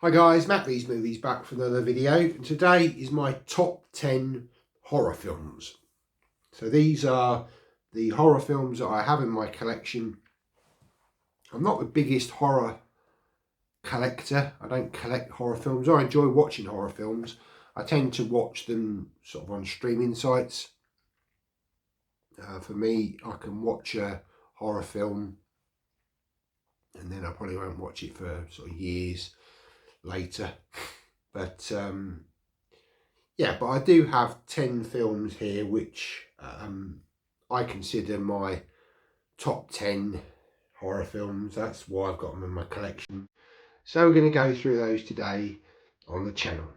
Hi guys, Matt These Movies back for another video, and today is my top 10 horror films. So these are the horror films that I have in my collection. I'm not the biggest horror collector. I don't collect horror films. I enjoy watching horror films. I tend to watch them sort of on streaming sites. For me, I can watch a horror film and then I probably won't watch it for sort of years later. But yeah, but I do have 10 films here which I consider my top 10 horror films. That's why I've got them in my collection. So we're going to go through those today on the channel.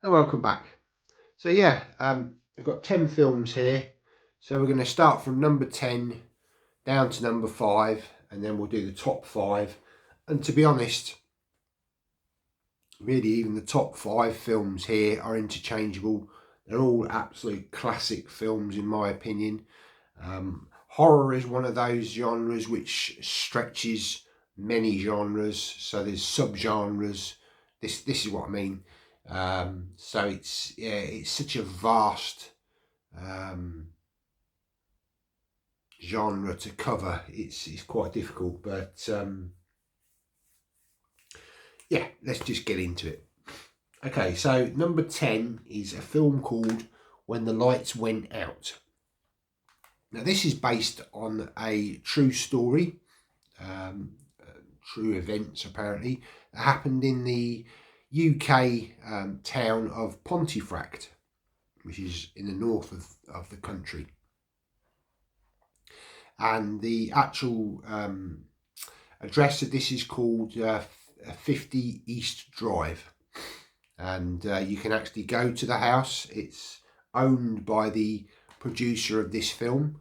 And welcome back. So yeah, we've got 10 films here. So we're going to start from number 10 down to number 5, and then we'll do the top 5. And to be honest, really even the top 5 films here are interchangeable. They're all absolute classic films in my opinion. Horror is one of those genres which stretches many genres, so there's subgenres. This is what I mean. So it's such a vast genre to cover. It's quite difficult, but yeah, let's just get into it. Okay, so number 10 is a film called When the Lights Went Out. Now this is based on a true story, true events apparently, that happened in the UK town of Pontefract, which is in the north of the country. And the actual address of this is called 50 East Drive. And you can actually go to the house. It's owned by the producer of this film,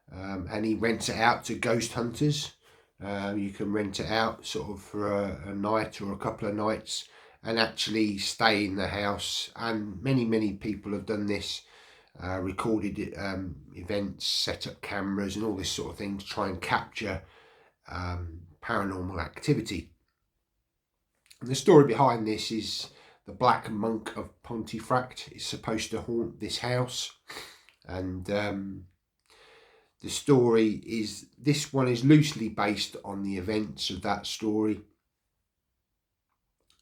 and he rents it out to ghost hunters. You can rent it out sort of for a night or a couple of nights and actually stay in the house. And many people have done this, recorded events, set up cameras and all this sort of thing to try and capture paranormal activity. And the story behind this is the Black Monk of Pontefract is supposed to haunt this house, and the story is, this one is loosely based on the events of that story.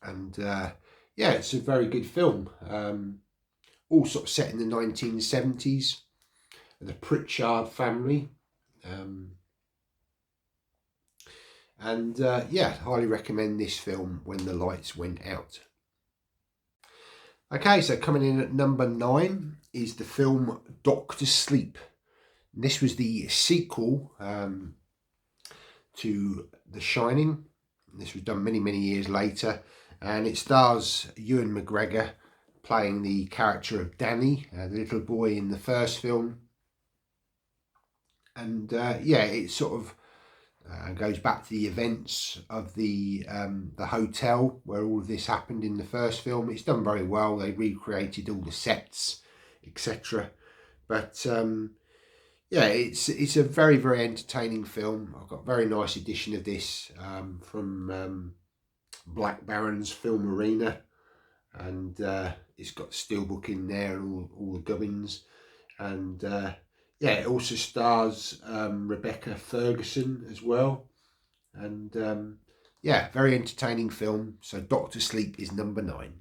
And yeah, it's a very good film, all sort of set in the 1970s, the Pritchard family, and yeah, highly recommend this film, When the Lights Went Out. Okay, so coming in at number 9 is the film Doctor Sleep. This was the sequel to The Shining. This was done many years later, and it stars Ewan McGregor playing the character of Danny, the little boy in the first film. And yeah, it sort of goes back to the events of the hotel where all of this happened in the first film. It's done very well. They recreated all the sets, etc. But yeah, it's a very entertaining film. I've got a very nice edition of this from Black Baron's Film Arena, and it's got the steelbook in there and all the gubbins. And yeah, it also stars Rebecca Ferguson as well. And yeah, very entertaining film. So Doctor Sleep is number 9.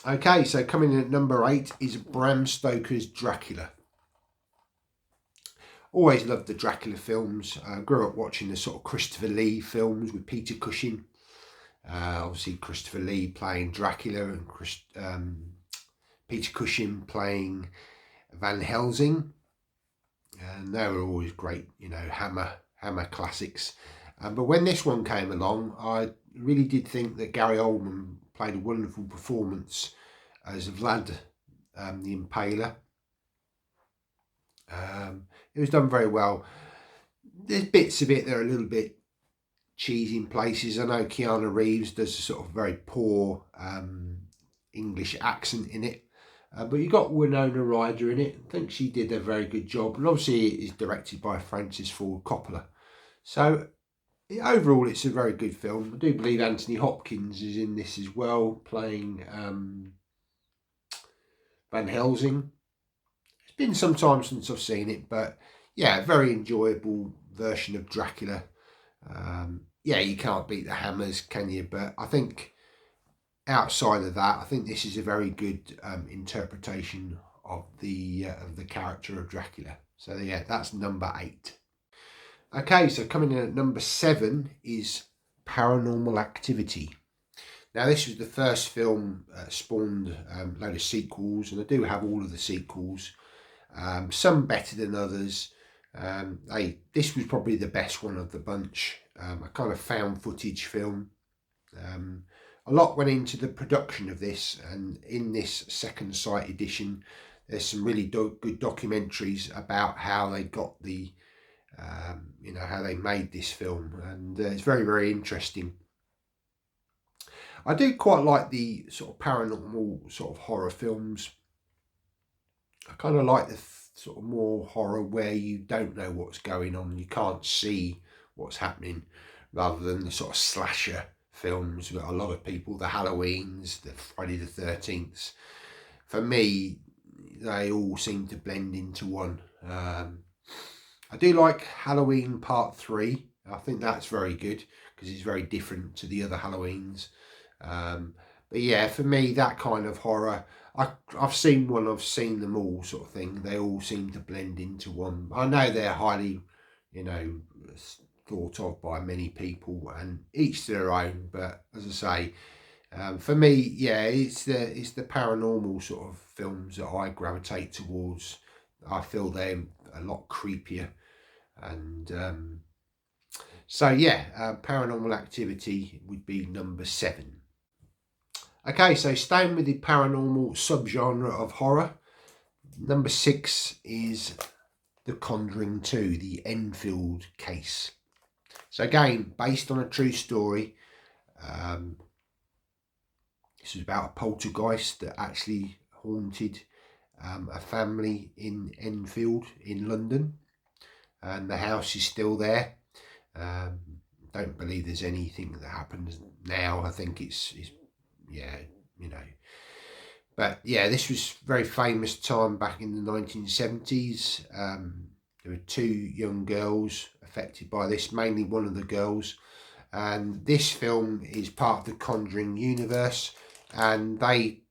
Okay, so coming in at number 8 is Bram Stoker's Dracula. Always loved the Dracula films. Grew up watching the sort of Christopher Lee films with Peter Cushing. Obviously Christopher Lee playing Dracula and Peter Cushing playing Van Helsing. And they were always great, you know, Hammer classics. But when this one came along, I really did think that Gary Oldman played a wonderful performance as Vlad the Impaler. It was done very well. There's bits of it that are a little bit cheesy in places. I know Keanu Reeves does a sort of very poor English accent in it. But you got Winona Ryder in it. I think she did a very good job. And obviously it is directed by Francis Ford Coppola. So overall it's a very good film. I do believe Anthony Hopkins is in this as well, playing Van Helsing. It's been some time since I've seen it, but yeah, very enjoyable version of Dracula. Yeah, you can't beat the Hammers, can you? But I think outside of that, I think this is a very good interpretation of the character of Dracula. So yeah, that's number 8. Okay, so coming in at number 7 is Paranormal Activity. Now this was the first film spawned a load of sequels, and I do have all of the sequels. Some better than others. This was probably the best one of the bunch. A kind of found footage film. A lot went into the production of this, and in this second sight edition there's some really good documentaries about how they got the how they made this film, and it's very, very interesting. I do quite like the sort of paranormal sort of horror films. I kind of like the sort of more horror where you don't know what's going on, you can't see what's happening, rather than the sort of slasher films with a lot of people, the Halloweens, the Friday the 13th. For me, they all seem to blend into one. I do like Halloween Part 3. I think that's very good because it's very different to the other Halloweens. But yeah, for me, that kind of horror, I've seen one, I've seen them all sort of thing. They all seem to blend into one. I know they're highly, thought of by many people, and each their own. But as I say, for me, yeah, it's the paranormal sort of films that I gravitate towards. I feel they're a lot creepier, and so yeah, Paranormal Activity would be number 7. Okay, so staying with the paranormal subgenre of horror, number 6 is The Conjuring 2, the Enfield case. So again, based on a true story. This is about a poltergeist that actually haunted a family in Enfield in London, and the house is still there. Don't believe there's anything that happens now. I think it's yeah, but yeah, this was very famous time back in the 1970s. There were 2 young girls affected by this, mainly one of the girls, and this film is part of the Conjuring universe, and they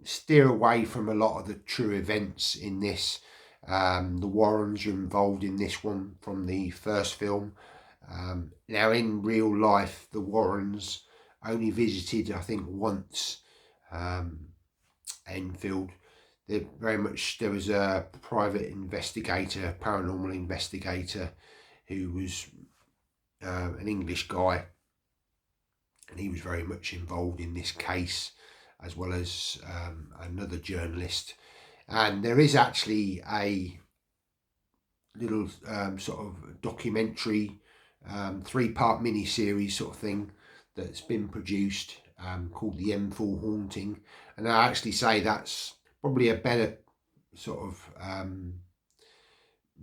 steer away from a lot of the true events in this. The Warrens are involved in this one from the first film. Now in real life, the Warrens only visited, I think, once Enfield. There was a private investigator, paranormal investigator, who was an English guy, and he was very much involved in this case, as well as another journalist. And there is actually a little sort of documentary 3-part mini-series sort of thing that's been produced called The Enfield Haunting, and I actually say that's probably a better sort of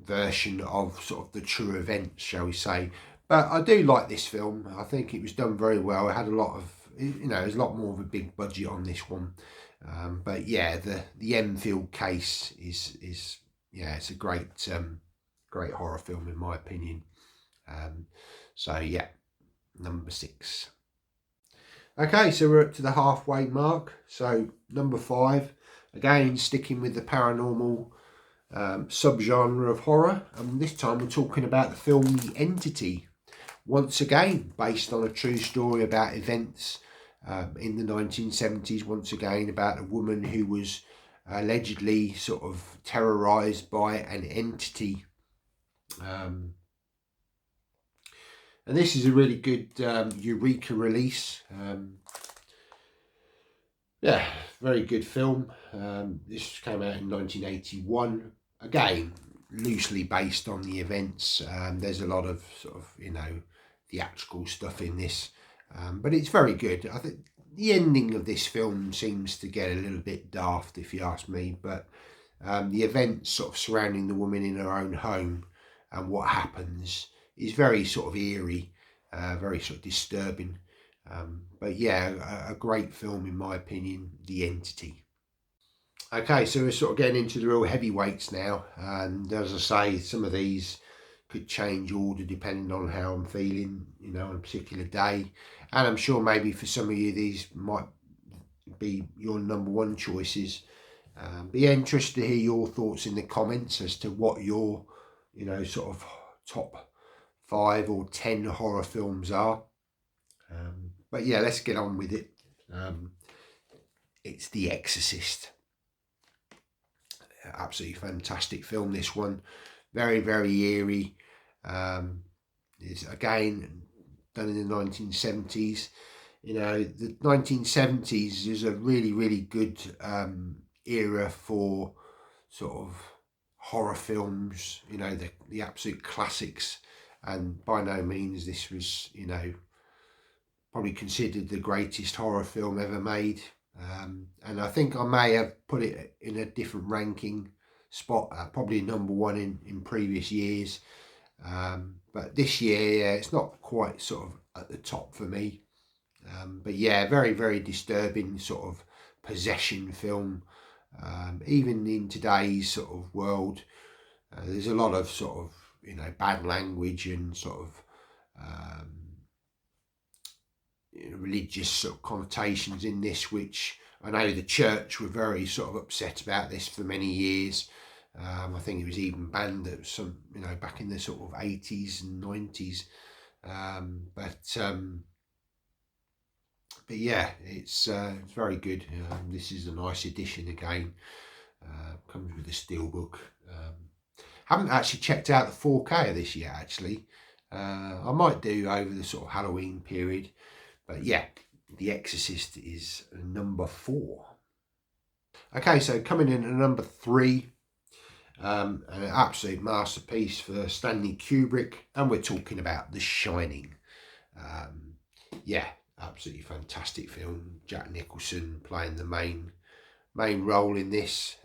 version of sort of the true events, shall we say. But I do like this film. I think it was done very well. It had a lot of, there's a lot more of a big budget on this one. But yeah, the Enfield case is it's a great great horror film in my opinion. So yeah, number 6. Okay, so we're up to the halfway mark. So number 5, again sticking with the paranormal subgenre of horror, and this time we're talking about the film The Entity. Once again, based on a true story about events in the 1970s. Once again, about a woman who was allegedly sort of terrorized by an entity. And this is a really good Eureka release. Yeah, very good film. This came out in 1981. Again, loosely based on the events. There's a lot of sort of, theatrical stuff in this. But it's very good. I think the ending of this film seems to get a little bit daft, if you ask me. But the events sort of surrounding the woman in her own home and what happens is very sort of eerie, very sort of disturbing. But yeah, a great film in my opinion, The Entity. Okay, so we're sort of getting into the real heavyweights now, and as I say, some of these could change order depending on how I'm feeling, on a particular day. And I'm sure maybe for some of you these might be your number 1 choices. Be interested to hear your thoughts in the comments as to what your, sort of top 5 or 10 horror films are. But yeah, let's get on with it. It's The Exorcist. Absolutely fantastic film, this one. Very, very eerie. It's again done in the 1970s. The 1970s is a really, really good era for sort of horror films, the absolute classics. And by no means this was, probably considered the greatest horror film ever made. And I think I may have put it in a different ranking spot, probably number 1 in previous years. But this year, yeah, it's not quite sort of at the top for me. But yeah, very, very disturbing sort of possession film. Even in today's sort of world, there's a lot of sort of, bad language and sort of religious sort of connotations in this, which I know the church were very sort of upset about this for many years. I think it was even banned at some, back in the sort of 80s and 90s. But yeah, it's very good. This is a nice edition again. Comes with a steelbook. Haven't actually checked out the 4K of this yet, actually. I might do over the sort of Halloween period. But yeah, The Exorcist is number 4. Okay, so coming in at number 3, an absolute masterpiece for Stanley Kubrick, and we're talking about The Shining. Yeah, absolutely fantastic film. Jack Nicholson playing the main role in this.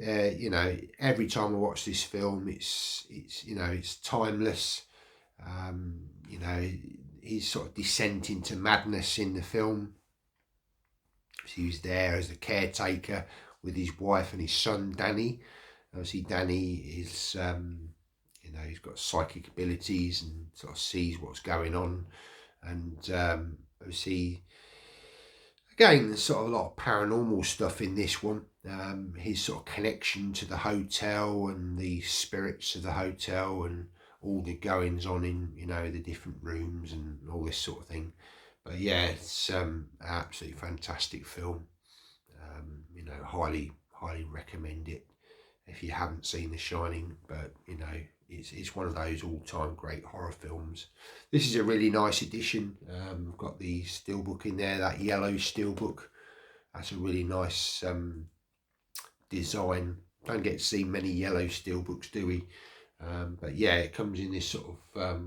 Every time I watch this film, it's timeless. His sort of descent into madness in the film. He was there as the caretaker with his wife and his son Danny. Obviously, Danny is, he's got psychic abilities and sort of sees what's going on. And obviously, again, there's sort of a lot of paranormal stuff in this one. His sort of connection to the hotel and the spirits of the hotel and all the goings on in, the different rooms and all this sort of thing. But yeah, it's absolutely fantastic film. Highly recommend it if you haven't seen The Shining. But it's one of those all-time great horror films. This is a really nice edition. I've got the steelbook in there, that yellow steelbook. That's a really nice design. Don't get to see many yellow steelbooks, do we? But yeah, it comes in this sort of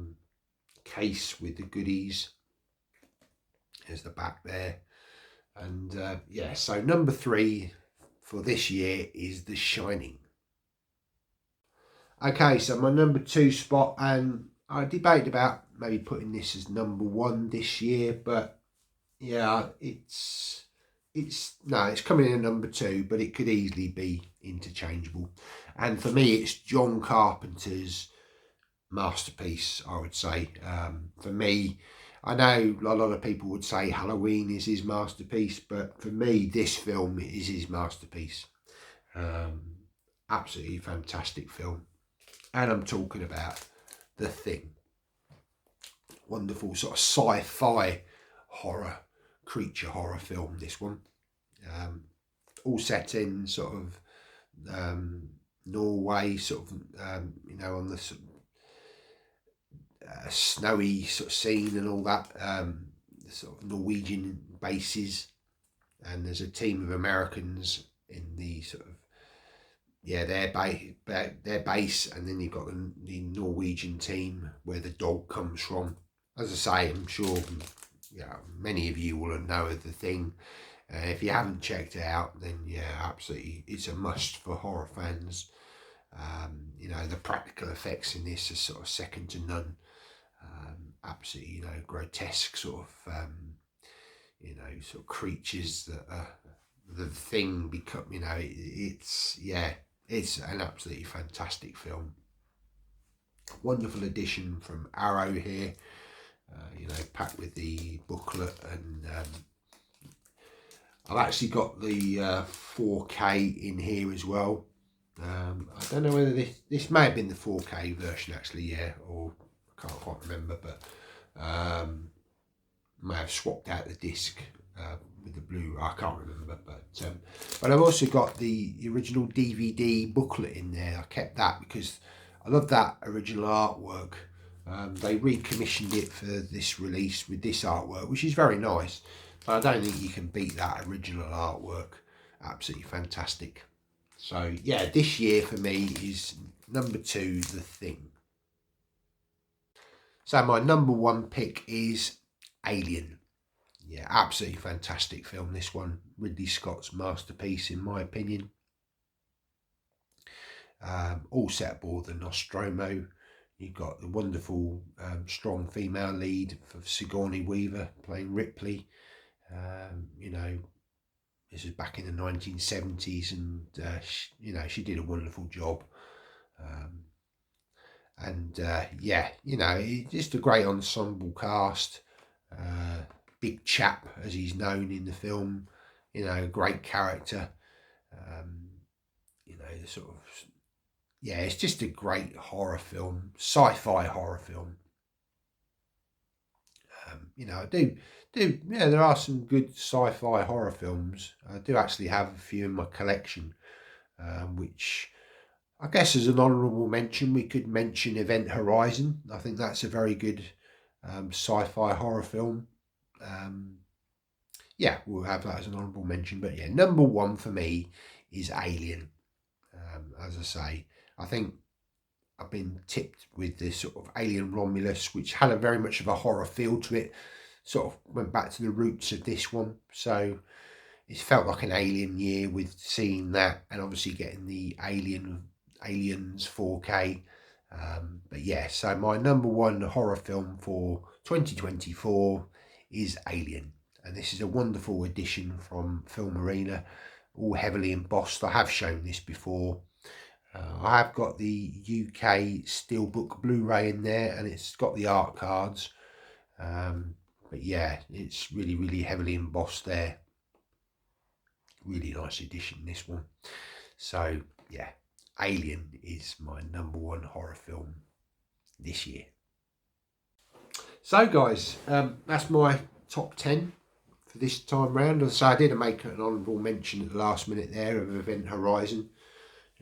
case with the goodies. There's the back there. And yeah, so number 3 for this year is The Shining. Okay, so my number 2 spot, and I debated about maybe putting this as number 1 this year, but yeah, it's coming in at number 2, but it could easily be interchangeable. And for me, it's John Carpenter's masterpiece, I would say. For me, I know a lot of people would say Halloween is his masterpiece, but for me, this film is his masterpiece. Um, Absolutely fantastic film. And I'm talking about The Thing. Wonderful sort of sci-fi horror, creature horror film, this one. All set in sort of Norway, sort of, on the sort of, snowy sort of scene and all that, the sort of Norwegian bases, and there's a team of Americans in the sort of their base, and then you've got the Norwegian team where the dog comes from. As I say, I'm sure many of you will know of The Thing. If you haven't checked it out, then absolutely, it's a must for horror fans. The practical effects in this are sort of second to none. Absolutely, grotesque sort of, sort of creatures that the Thing become. It's an absolutely fantastic film. Wonderful addition from Arrow here. Packed with the booklet, and I've actually got the 4K in here as well. I don't know whether this may have been the 4K version actually, or I can't quite remember, but may have swapped out the disc with the blue. I can't remember, but I've also got the original DVD booklet in there. I kept that because I love that original artwork. They recommissioned it for this release with this artwork, which is very nice, but I don't think you can beat that original artwork. Absolutely fantastic. So yeah, this year for me is number 2, The Thing. So my number 1 pick is Alien. Yeah, absolutely fantastic film, this one. Ridley Scott's masterpiece, in my opinion. All set aboard the Nostromo. You've got the wonderful, strong female lead of Sigourney Weaver playing Ripley. This is back in the 1970s, and she did a wonderful job. Just a great ensemble cast. Big chap, as he's known in the film. Great character. It's just a great horror film, sci-fi horror film. There are some good sci-fi horror films. I do actually have a few in my collection, which I guess as an honourable mention, we could mention Event Horizon. I think that's a very good sci-fi horror film. We'll have that as an honourable mention. But number 1 for me is Alien. As I say, I think I've been tipped with this sort of Alien Romulus, which had a very much of a horror feel to it. Sort of went back to the roots of this one. So it felt like an Alien year with seeing that, and obviously getting the Aliens 4K. So my number 1 horror film for 2024 is Alien. And this is a wonderful addition from Film Arena, all heavily embossed. I have shown this before. I have got the UK Steelbook Blu-ray in there, and it's got the art cards. It's really, really heavily embossed there. Really nice edition, this one. So, Alien is my number 1 horror film this year. So, guys, that's my top 10 for this time round. So I did make an honourable mention at the last minute there of Event Horizon.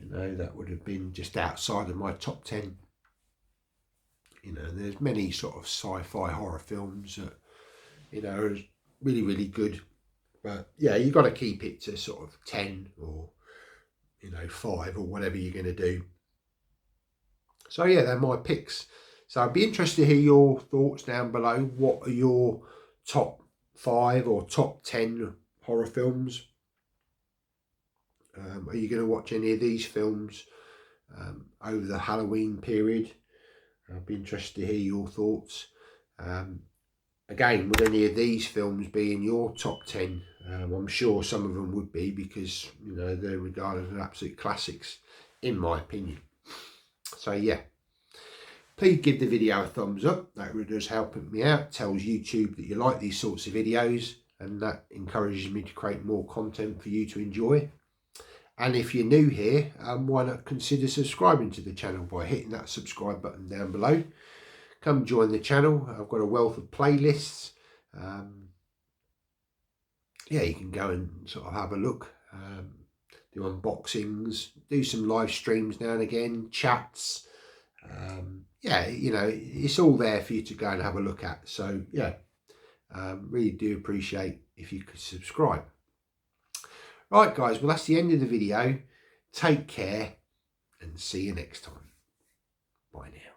That would have been just outside of my top 10. There's many sort of sci-fi horror films that, are really, really good. But you've got to keep it to sort of 10 or, 5 or whatever you're going to do. So they're my picks. So I'd be interested to hear your thoughts down below. What are your top 5 or top 10 horror films? Are you going to watch any of these films over the Halloween period? I'd be interested to hear your thoughts. Again, would any of these films be in your top 10? I'm sure some of them would be, because they're regarded as absolute classics, in my opinion. So Please give the video a thumbs up. That really does help me out. It tells YouTube that you like these sorts of videos, and that encourages me to create more content for you to enjoy. And if you're new here, why not consider subscribing to the channel by hitting that subscribe button down below. Come join the channel. I've got a wealth of playlists. Yeah, you can go and sort of have a look, do unboxings, do some live streams now and again, chats. Yeah, you know, it's all there for you to go and have a look at. So yeah, really do appreciate if you could subscribe. Right guys, well that's the end of the video. Take care and see you next time. Bye now.